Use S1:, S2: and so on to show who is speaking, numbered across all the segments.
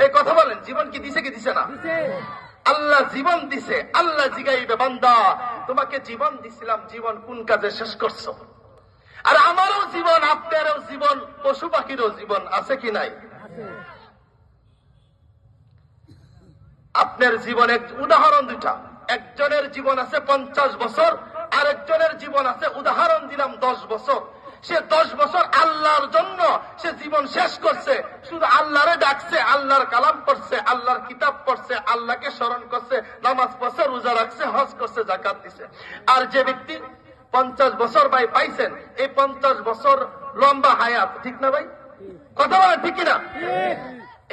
S1: এই কথা বলেন, জীবন কি দিছে কি দিছে না? আল্লাহ জীবন দিছে। আল্লাহ জিগাইবে, বান্দা তোমাকে জীবন দিছিলাম, জীবন কোন কাজে শেষ করছো? আর আমারও জীবন, আপনারও জীবন, পশু পাখিরও জীবন আছে কি নাই? আপনার জীবনের উদাহরণ দুটা। একজনের জীবন আছে 50 বছর, আরেকজনের জীবন আছে, উদাহরণ দিলাম 10 বছর। সে 10 বছর আল্লাহর জন্য সে জীবন শেষ করছে, শুধু আল্লাহরে ডাকছে, আল্লাহর কালাম পড়ছে, আল্লাহর কিতাব পড়ছে, আল্লাহকে স্মরণ করছে, নামাজ পড়ছে, রোজা রাখছে, হজ করছে, যাকাত দিছে। আর যে ব্যক্তি 50 বছর ভাই পাইছেন, এই 50 বছর লম্বা হায়াত, ঠিক না ভাই? কথা বলেন ঠিক কিনা?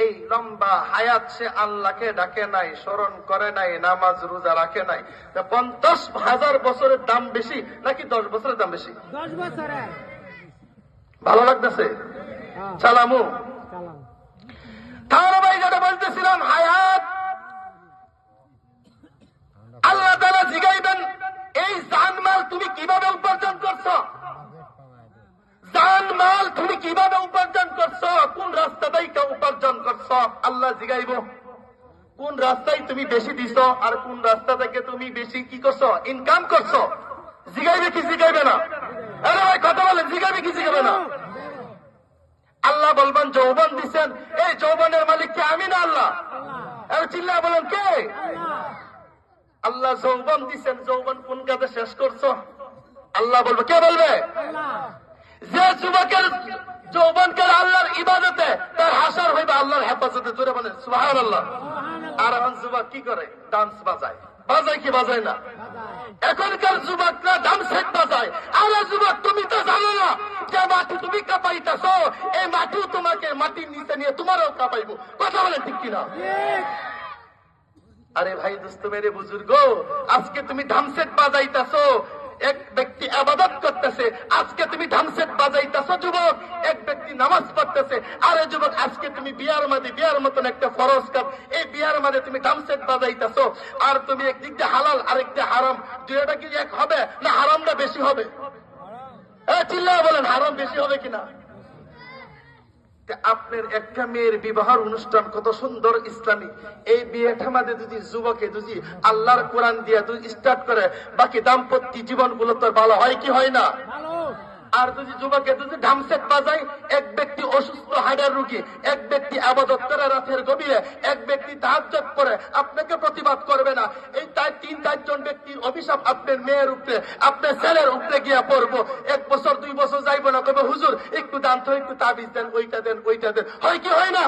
S1: এই লম্বা হায়াত সে আল্লাহকে ডাকে নাই, স্মরণ করে নাই, নামাজ রোজা রাখে নাই। 50,000 বছরের দাম বেশি নাকি 10 বছরের দাম বেশি?
S2: 10 বছরের।
S1: ভালো লাগতেছে? চালামু তাহলে ভাই যেটা বলতেছিলাম, হায়াত আল্লাহ তাআলা জিগাইবেন, এই জানমাল তুমি কিভাবে উপার্জন করছো? জানমাল তুমি কিভাবে উপার্জন করছো? কোন রাস্তা থেকে উপার্জন করছো? আল্লাহ জিগাইব। কোন রাস্তায় তুমি বেশি দিছো আর কোন রাস্তা থেকে তুমি বেশি কি করছো, ইনকাম করছো? জিগাইবে কি জিগাইবে না? আরে ভাই কথা বলেন, জিগাইবে কি জিগাইবে না? আল্লাহ বলবেন যৌবন দিচ্ছেন, এই যৌবনের মালিক কে? আমি না আল্লাহ? চিল্লা বলেন কে? আল্লাহ যৌবন দিচ্ছেন, যৌবন কোন কাজে শেষ করছো? আল্লাহ বলবে, কে বলবে? যে যুবকের যৌবনকে আল্লাহর ইবাদতে, তার হাসর হইবে আল্লাহর হেফাজতে। জোরে বলেন সুবহানাল্লাহ। আর এখন যুবক কি করে? ডান্স বাজায়। বাজায় কি বাজায় না? এখনকার যুবকরা ডান্স সেট বাজায়। আরে যুবক, তুমি তো জানো না যে মাটি তুমি কাঁপাইতেছ, এই মাটিও তোমাকে মাটির নিচে নিয়ে তোমারও কাঁপাইবো। কথা বলেন ঠিক কিনা? আরে ভাই দোস্ত মেরে বুজুর্গ, আজকে তুমি ডান্স সেট বাজাইতেছো, এক ব্যক্তি ইবাদত করতেছে। আজকে তুমি ডান্স সেট বাজাইতেছো যুবক, এক ব্যক্তি নামাজ পড়তেছে। আরে যুবক, আজকে তুমি বিয়ার মতন একটা ফরজ কাজ, এই বিয়ার মাঝে তুমি ডান্স সেট বাজাইতেছো। আর তুমি একদিক দিয়ে হালাল, আরেকটা হারাম, দুইটা কি এক হবে না হারামটা বেশি হবে? চিল্লা বলেন, হারাম বেশি হবে কিনা? আপনার একটা মেয়ের বিবাহের অনুষ্ঠান কত সুন্দর ইসলামী, এই বিয়েটা মাঝে যদি যুবকে যদি আল্লাহর কোরআন দিয়ে যদি স্টার্ট করে, বাকি দাম্পত্য জীবন গুলো তো ভালো হয় কি হয় না? আর যদি যুবকে যদি ঢামসেট বাজায়, এক ব্যক্তি অসুস্থ হাড়ের রোগী, এক ব্যক্তি ইবাদত করে রাতের গভীরে, এক ব্যক্তি তাহাজ্জুদ করে, আপনাকে প্রতিবাদ করবে না। এই তাই 3-4 জন ব্যক্তির অভিশাপ আপনার মেয়ের উপরে, আপনার ছেলের উপরে গিয়া পড়বো। 1 বছর 2 বছর যাইবো না, কবে হুজুর একটু দান তো, একটু তাবিজ দেন, ওইটা দেন, ওইটা দেন। হয় কি হয় না?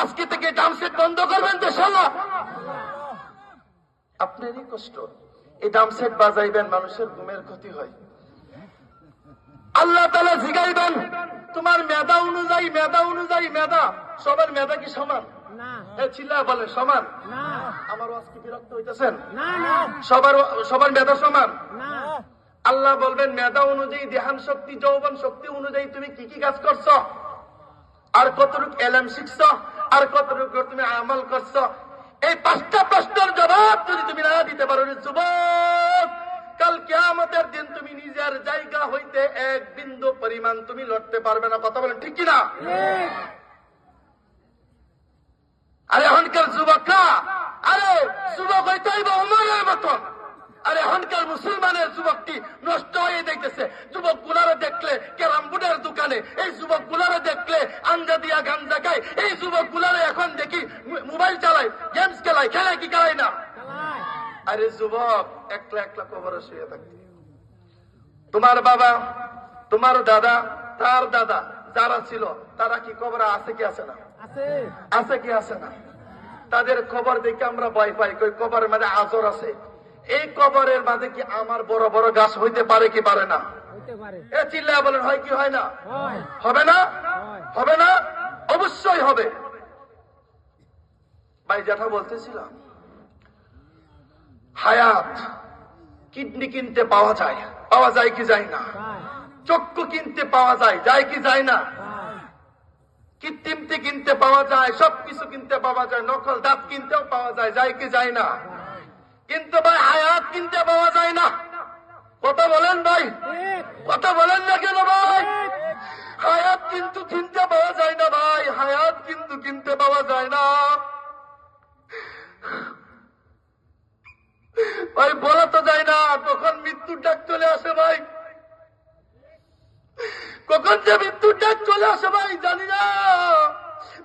S1: আজকে থেকে ঢামসেট বন্ধ করবেন তো ইনশাআল্লাহ। আপনারই কষ্ট, এই ঢামসেট বাজাইবেন, মানুষের ঘুমের ক্ষতি হয়। আল্লাহ তাআলা জিগাইবেন, তোমার মেধা অনুযায়ী, মেধা সবার মেধা কি সমান? চিল্লা বলে সমান। আমার ওয়াজ কি বিরক্ত হইতেছেন? সবার মেধা সমান? আল্লাহ বলবেন, মেধা অনুযায়ী, ধ্যান শক্তি, যৌবন শক্তি অনুযায়ী তুমি কি কি কাজ করছো, আর কতটুকু এলম শিখছো, আর কতটুকু তুমি আমল করছো। এই 5টা প্রশ্নের জবাব যদি তুমি না দিতে পারো যুবক, কাল কিয়ামতের দিন তুমি নিজের জায়গা হইতে 1 বিন্দু পরিমাণ তুমি লড়তে পারবে না। কথা বলেন ঠিক কিনা? আরে এখনকার যুবকরা, আরে যুবক হইতে হইব উমরের মতন। আরে এখনকার মুসলমানের যুবকটি নষ্ট হয়ে দেখতেছে। যুবক গুলারে দেখলে ক্যারাম বোর্ডের দোকানে, এই যুবক গুলারে দেখলে আঞ্জা দিয়া গাঞ্জা খায়, এই যুবক গুলারে এখন দেখি মোবাইল চালায়, গেমস খেলায়। খেলায় কি খেলায় না? আরে যুবক, একলা একলা কবরে শুয়ে থাকতে, তোমার বাবা, তোমার দাদা, তার দাদা যারা ছিল, তারা কি কবরে আছে কি আছে না? আছে কি আছে না? তাদের খবর দেখে আমরা ভয় পাই, কই কবরের মাঝে আজর আছে। এই কবরের মাঝে কি আমার বড় বড় গাছ হইতে পারে কি পারে না? এ চিল্লা বলেন, হয় কি হয় না? হবে না? হবে না? অবশ্যই হবে। ভাই যেটা বলতেছিলাম, হায়াত কিডনি কিনতে পাওয়া যায় কি যায় না? চক্ষু কিনতে পাওয়া যায় কি যায় না? কৃত্রিমতে কিনতে পাওয়া যায়, সবকিছু কিনতে পাওয়া যায়, নকল দাঁত কিনতেও পাওয়া যায় কি যায় না? কিন্তু ভাই হায়াত কিনতে পাওয়া যায় না। কথা বলেন ভাই, কথা বলেন না কেন ভাই? হায়াত কিন্তু কিনতে পাওয়া যায় না ভাই, হায়াত কিন্তু কিনতে পাওয়া যায় না ভাই, বলা তো যায় না কখন মৃত্যুর ডাক চলে আসে ভাই, কখন যে মৃত্যুর ডাক চলে আসে ভাই জানি না।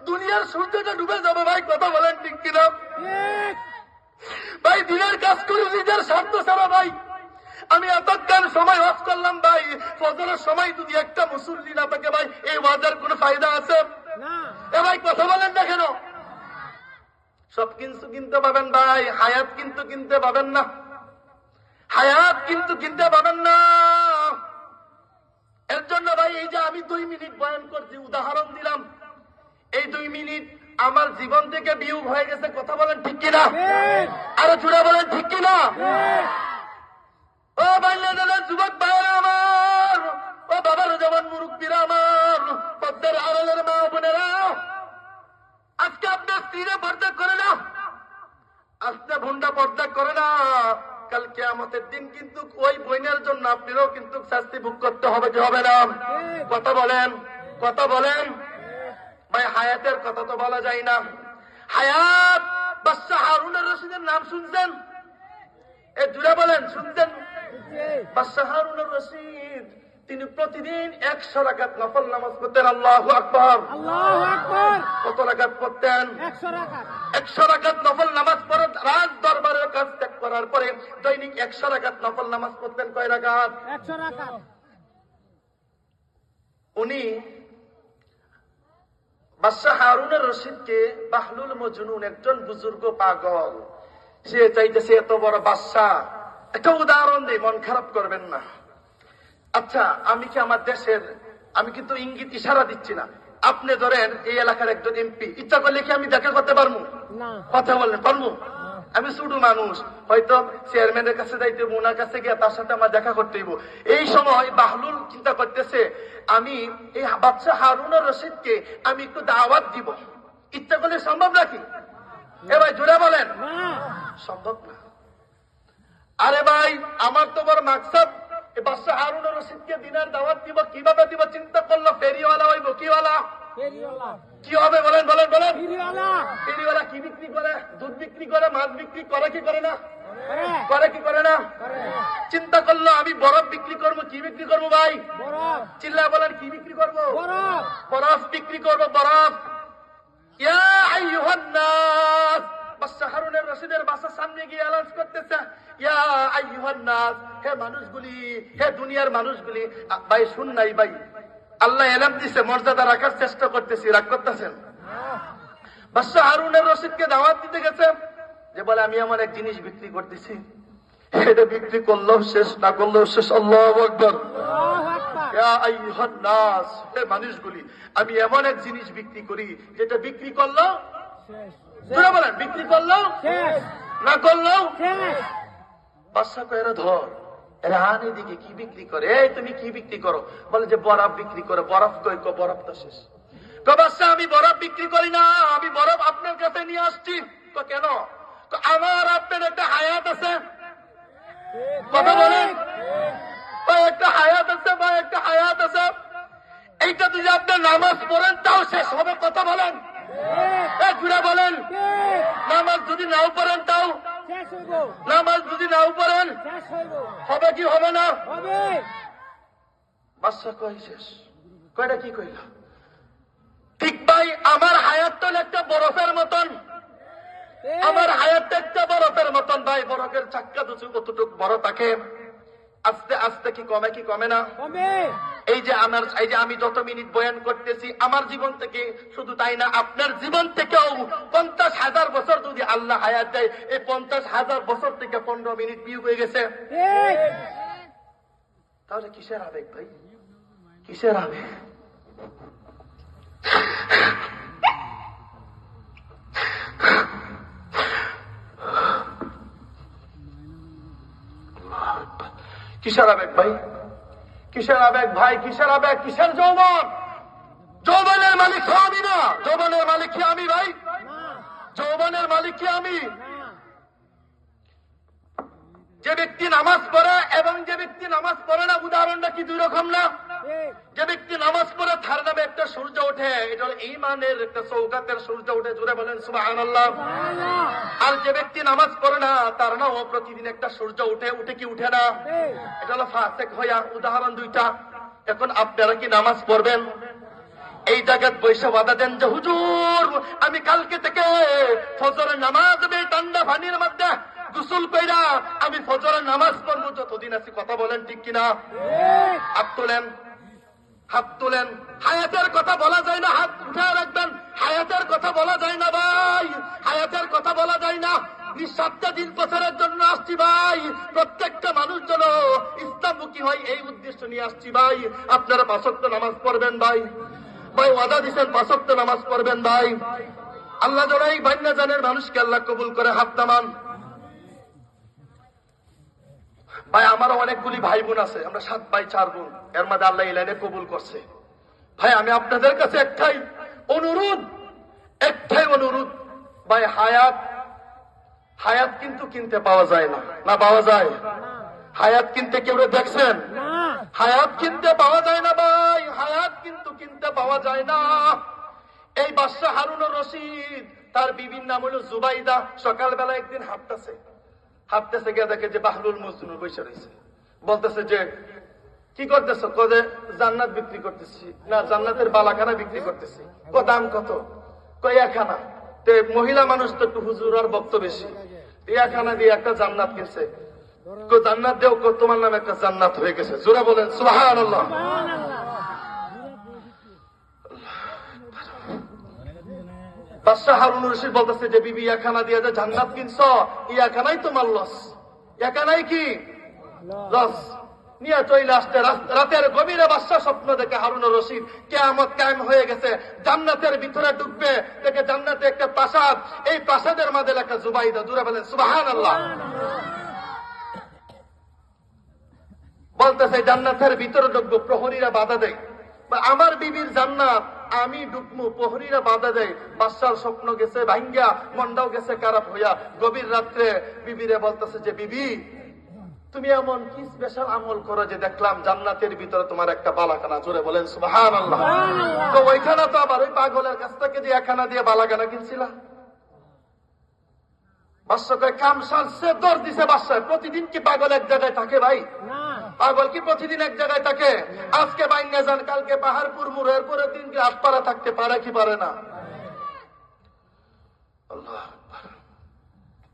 S1: দুনিয়ার সূর্যটা ডুবে যাবে ভাই, কথা বলেন ঠিক কিনা ভাই? দিনের কাজ করি নিজের স্বার্থ ছাড়া ভাই। আমি এতক্ষণ সময় ওয়াজ করলাম ভাই, ফজরের সময় যদি একটা মুসল্লি না থাকে ভাই, এই ওয়াজের কোনো ফায়দা আছে? এ ভাই কথা বলেন না কেন? সব কিছু কিনতে পাবেন ভাই, হায়াত কিন্তু কিনতে পাবেন না, হায়াত কিন্তু কিনতে পাবেন না। এর জন্য ভাই এই যে আমি 2 মিনিট বয়ান করছি, উদাহরণ দিলাম, এই 2 মিনিট আমার জীবন থেকে বিয়োগ হয়ে গেছে, কথা বলেন ঠিক কিনা? আরো জোরে বলেন ঠিক কিনা? ও বাংলাদেশের যুবক ভাইরা আমার, ও বাবার যেমন মুরব্বীরা আমার, পদ্মের আড়ালের মা বোনেরা, আজকে আপনার স্ত্রীরা পর্দা করে না, আজকে ভুন্ডা পর্দা করে না, কাল কিয়ামতের দিন কিন্তু ওই বইনের জন্য আপনারও কিন্তু শাস্তি ভোগ করতে হবে, কি হবে না? কথা বলেন, কথা বলেন ভাই। হায়াতের কথা তো বলা যায় না। হায়াত বাদশাহ হারুনুর রশিদের নাম শুনছেন? এ জুড়ে বলেন শুনছেন? বাদশাহ হারুনুর রশিদ তিনি প্রতিদিন 100 রাকাত নফল নামাজ পড়তেন। আল্লাহু আকবার, আল্লাহু আকবার। কত রাকাত পড়তেন? 100 রাকাত। 100 রাকাত নফল নামাজ পড়ে রাজ দরবারের কাজ ত্যাগ করার পরে দৈনিক 100 রাকাত নফল নামাজ পড়তেন। কয় রাকাত? 100 রাকাত। উনি বাদশাহ হারুনুর রশিদকে বাহলুল মজনুন, একজন বুজুর্গ পাগল, সে চাইতেছে এত বড় বাদশাহ। একটা উদাহরণ দিই, মন খারাপ করবেন না। আচ্ছা আমি কি আমার দেশের, আমি কিন্তু ইঙ্গিত ইশারা দিচ্ছি না, আপনি ধরেন এই এলাকার একজন এমপি, ইচ্ছা করলে কি আমি দেখা করতে পারবো? কথা বললেন পারবো? আমি ছোট মানুষ, হয়তো চেয়ারম্যানের কাছে যাইতে, ওনার কাছে গিয়ে তার সাথে আমার দেখা করতে হইব। এই সময় বাহলুল চিন্তা করতেছে আমি এই বাদশাহ হারুনুর রশিদকে আমি একটু দাওয়াত দিব, ইচ্ছা করলে সম্ভব নাকি? এ ভাই জোরে বলেন, সম্ভব না। আরে ভাই আমার তো বড় মাকসাদ, বাদশাহ হারুনুর রশিদকে দিনের দাওয়াত দিব, কিভাবে দিব চিন্তা করলো, ফেরিওয়ালা হইব। কিওয়ালা? কি হবে বলেন, বলেন বলেন? ফেরিওয়ালা কি বিক্রি করে? দুধ বিক্রি করে, মাছ বিক্রি করে, কি করে না? করে কি করে না? চিন্তা করলো আমি বরফ বিক্রি করবো। কি বিক্রি করবো ভাই? চিল্লা বলেন, কি বিক্রি করবো? বরফ বিক্রি করবো, বরফ। ইয়া আইয়ুহান নাস, বাদশাহ হারুনুর রশিদের বাসার সামনে গিয়ে অ্যালাউন্স করতেছে, ইয়া আইয়ুহান নাস, হে মানুষগুলি, হে দুনিয়ার মানুষগুলি। ভাই শুন নাই ভাই, আল্লাহ এলাম দিছে, মর্যাদা রাখার চেষ্টা করতেছি, রাগ করতেছেন। বাদশাহ হারুনুর রশিদকে দাওয়াত দিতে গেছে, যে বলে আমি এমন এক জিনিস বিক্রি করতেছি, এটা বিক্রি করলেও শেষ, না করলেও শেষ। আল্লাহু আকবার। ইয়া আইয়ুহান নাস, হে মানুষগুলি, আমি এমন এক জিনিস বিক্রি করি যেটা বিক্রি করলেও শেষ। বলেন বিক্রি করলেও শেষ, না করলেও শেষ। বাদশা কয় এরা ধর, এরা আন এদিকে, কি বিক্রি করে? এই তুমি কি বিক্রি করো? বলে যে বরফ বিক্রি করে। বরফ কই? বরফ তো শেষ। বাদশা আমি বরফ বিক্রি করি না, আমি বরফ আপনার কাছে নিয়ে আসছি। কেন? আমার আপনার একটা হায়াত আছে, কথা বলেন, একটা হায়াত আছে ভাই, একটা হায়াত আছে। এইটা যদি আপনার নামাজ পড়েন তাও শেষ হবে, কথা বলেন, ঘুরে বলেন। নামাজ যদি নাও পড়েন তাও, নামাজ যদি নাও পড়েন হবে কি হবে না? বাদশা কই শেষ। কয়টা কি কইলা? ঠিক ভাই, আমার হায়াত তো একটা বরফের মতন, আমার হায়াতটা একটা বরফের মতন ভাই। বরফের চাক্কা দুচু কতটুকু বড় থাকে, আস্তে আস্তে কি কমে, কি কমে না? এই যে আমি যত মিনিট বয়ান করতেছি, আমার জীবন থেকে, শুধু তাই না আপনার জীবন থেকেও 50,000 বছর যদি আল্লাহ হায়াত দেয়, এই 50,000 বছর থেকে 15 মিনিট বিয়োগ হয়ে গেছে। তাহলে কিসের আবেগ ভাই, কিসের আবেগ? কিসের আবেগ ভাই, কিসের আবেগ ভাই, কিসের আবেগ, কিসের যৌবন? যৌবনের মালিক কি আমি না? যৌবনের মালিক কি আমি ভাই? যৌবনের মালিক কি আমি? যে ব্যক্তি নামাজ পড়ে এবং যে ব্যক্তি নামাজ পড়ে না, উদাহরণটা কি দুই রকম না? যে ব্যক্তি নামাজ পড়ে তার নামে একটা সূর্য ওঠে, এটা হলো ঈমানের একটা চৌকাতের সূর্য ওঠে, জোরে বলেন সুবহানাল্লাহ। আর যে ব্যক্তি নামাজ পড়ে না তার নামও প্রতিদিন একটা সূর্য উঠে, উঠে কি উঠে না? এটা হলো ফাসিক হইয়া। উদাহরণ দুইটা। এখন আপনারা কি নামাজ পড়বেন? এই জায়গায় বৈশা বাধা দেন যে হুজুর আমি কালকে থেকে ফজরের নামাজ এই ঠান্ডা পানির মধ্যে গোসল কইরা আমি ফজরের নামাজ পড়বো যতদিন আছি। কথা বলেন ঠিক কিনা? হাত তোলেন, হাত তোলেন। হায়াতের কথা বলা যায় না, হাত উঠে রাখবেন। হায়াতের কথা বলা যায় না ভাই, হায়াতের কথা বলা যায় না। নিঃস্বার্থ দিন বছরের জন্য আসছি ভাই, প্রত্যেকটা মানুষ যেন ইসলামমুখী হয় এই উদ্দেশ্য নিয়ে আসছি ভাই। আপনারা 5 ওয়াক্ত নামাজ পড়বেন ভাই, ভাই ওয়াদা দিচ্ছেন 5 ওয়াক্ত নামাজ পড়বেন ভাই। আল্লাহ যেন এই বান্না জানের মানুষকে আল্লাহ কবুল করে। হাত নামান ভাই। আমারও অনেকগুলি ভাই বোন আছে, আমরা 7 ভাই 4 বোন, এর মধ্যে আল্লাহ এই লাইনে কবুল করছে। ভাই আমি আপনাদের কাছে একটাই অনুরোধ ভাই, হায়াত কিন্তু কিনতে পাওয়া যায় না, না পাওয়া যায়? হায়াত কিনতে কেউ দেখছেন? হায়াত কিনতে পাওয়া যায় না ভাই, হায়াত কিন্তু কিনতে পাওয়া যায় না। এই বাদশাহ হারুনুর রশিদ, তার বিবির নাম হলো জুবাইদা। সকালবেলা একদিন হাঁটতেছে গিয়ে দেখে যে বাহলুল মজনু বসে রয়েছে। বলতেছে যে কি করতেছ? কদে জান্নাত বিক্রি করতেছি। না, জান্নাতের বালাখানা বিক্রি করতেছি। দাম কত? কয় 1 আনা। তে মহিলা মানুষ তো একটু হুজুর আর বক্ত বেশি, 1 আনা দিয়ে একটা জান্নাত কিনছে। জান্নাত দেও, তোমার নামে একটা জান্নাত হয়ে গেছে। জোরে বলেন সুবহানাল্লাহ। বাদশাহ হারুনুর রশিদ বলতেছে যে বিবি 1 আনা দিয়ে যে জান্নাত কিনছ, 1 আনাই তোমার লস। 1 আনাই কি লস? নিয়ে চলে আসতে রাতের গভীরে বাদশাহ স্বপ্ন দেখে হারুনুর রশিদ কিয়ামত কায়েম হয়ে গেছে, জান্নাতের ভিতরে ঢুকবে, দেখে জান্নাতে একটা প্রাসাদ, এই প্রাসাদের মাঝে লেখা জুবাইদা। জোরে বলেন সুবহানাল্লাহ। বলতেছে জান্নাতের ভিতরে ঢুকবো, প্রহরীরা বাধা দেয়। আমার বিবির জান্নাত, আমি ঢুকবো, প্রহরীরা বাধা দেয়। বাদশার স্বপ্ন গেছে ভাঙ্গা, মনটাও গেছে খারাপ হইয়া। গভীর রাত্রে বিবিরে বলতেছে যে বিবি তুমি এমন কি স্পেশাল আমল করো যে দেখলাম জান্নাতের ভিতরে তোমার একটা বালাখানা। জোরে বলেন সুবহানাল্লাহ। তো ওইখানে তো আবার ওই পাগলের কাছ থেকে যে 1 আনা দিয়ে বালাখানা কিনছিলা। বাদশাকে কামসাল সে দৌড় দিছে। বাদশাহ প্রতিদিন কি পাগল এক জায়গায় থাকে ভাই? পাগল কি প্রতিদিন এক জায়গায় থাকে? আজকে বাইঙ্গা যান, কালকে পাহাড়পুর মুড়, এরপরে 3 দিন আটপাড়া থাকতে পারে কি পারে না? আল্লাহ।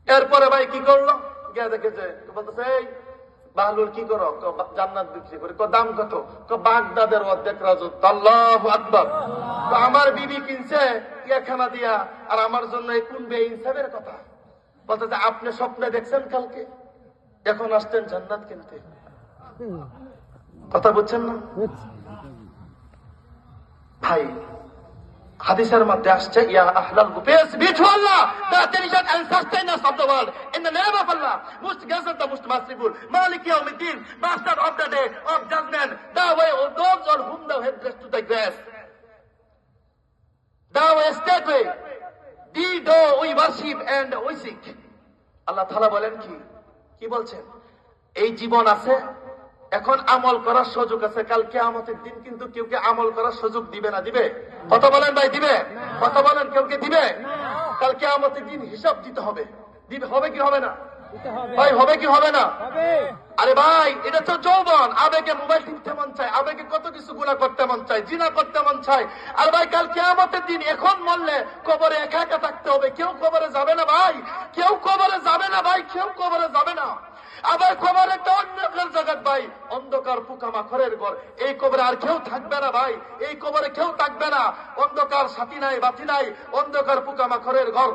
S1: এরপরে ভাই কি করলো? গিয়ে দেখে যে বলতেছে এই বাহলুল কি করো? জান্নাত বিক্রি করি। দাম কত? বাগদাদের অর্ধেক রাজত্ব। আল্লাহু আকবার। আমার বিবি কিনছে 1 আনা দিয়া, আর আমার জন্য কোন বেইনসাফের কথা? বলতেছে আপনি স্বপ্নে দেখছেন কালকে, এখন আসতেন জান্নাত কিনতে। কথা বুঝছেন না ভাই? হাদিসের মধ্যে আসছে ইয়া আহলাল পেস বিটুয়াল আল্লাহ, the intelligent and sustenance of the world, in the name of Allah, most gracious, the most merciful, Malik Yawmiddin, master of the day of judgment, thou way of those on whom thou hast blessed to thy grace, thou hast stateway, thee do we worship and we seek. আল্লাহ তাআলা বলেন কি বলছেন? এই জীবন আছে, এখন আমল করার সুযোগ আছে। কাল কিয়ামতের দিন কিন্তু কেউকে আমল করার সুযোগ দিবে না। দিবে? কথা বলেন ভাই, দিবে? কথা বলেন, কেউকে দিবে? কাল কিয়ামতের দিন হিসাব দিতে হবে। দিবে? হবে কি হবে না ভাই? হবে কি হবে না? আরে ভাই এটা তো যৌবন, আবেগে মোবাইল টিপতে মন চায়, আবেগে কত কিছু গুনাহ করতে মন চায়, জিনা করতে মন চায়। আর ভাই কাল কিয়ামতের দিন এখন মরলে কবরে একা একা থাকতে হবে। কেউ কবরে যাবে না ভাই, কেউ কবরে যাবে না ভাই, কেউ কবরে যাবে না। আবার কবর একটা অন্ধকার জগৎ ভাই, অন্ধকার পোকামাকড়ের ঘর। এই কবরে আর কেউ থাকবে না ভাই, এই কবরে কেউ থাকবে না। অন্ধকার সাথী নাই, বাতি নাই, অন্ধকার পোকামাকড়ের ঘর।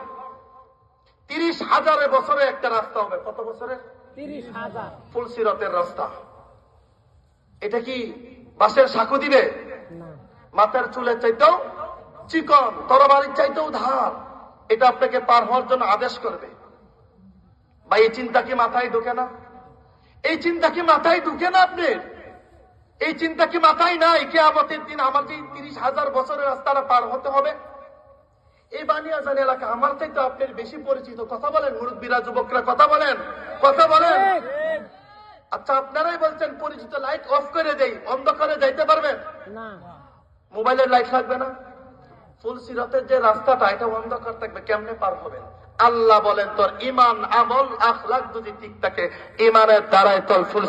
S1: 30,000 বছরে একটা রাস্তা হবে। কত বছরের? 30,000। ফুলসিরতের রাস্তা। এটা কি বাঁশের সাঁকো দিবে? মাথার চুলের চাইতেও চিকন, তরবারির চাইতেও ধার। এটা আপনাকে পার হওয়ার জন্য আদেশ করবে ভাই। এই চিন্তা কি মাথায় ঢুকে না? এই চিন্তা কি মাথায় ঢুকে না আপনার? এই চিন্তা কি মাথায় নাই? কিয়ামতের দিন আমার যে 30,000 বছরের রাস্তাটা পার হতে হবে। এই বানিয়াজান এলাকা আমার চাইতে আপনার বেশি পরিচিত। কথা বলেন মুরব্বীরা, যুবকরা কথা বলেন, কথা বলেন। আচ্ছা আপনারাই বলছেন পরিচিত লাইট অফ করে দেই, অন্ধকারে যাইতে পারবেন
S2: না
S1: মোবাইলের লাইট লাগবে না? ফুল সিরাতের যে রাস্তাটা এটা অন্ধকার থাকবে, কেমনে পার হবেন? আল্লাহ বলেন তোর ইমান আমল আখলাক যদি ঠিক থাকে ইমানের দ্বারাই তোর ফুল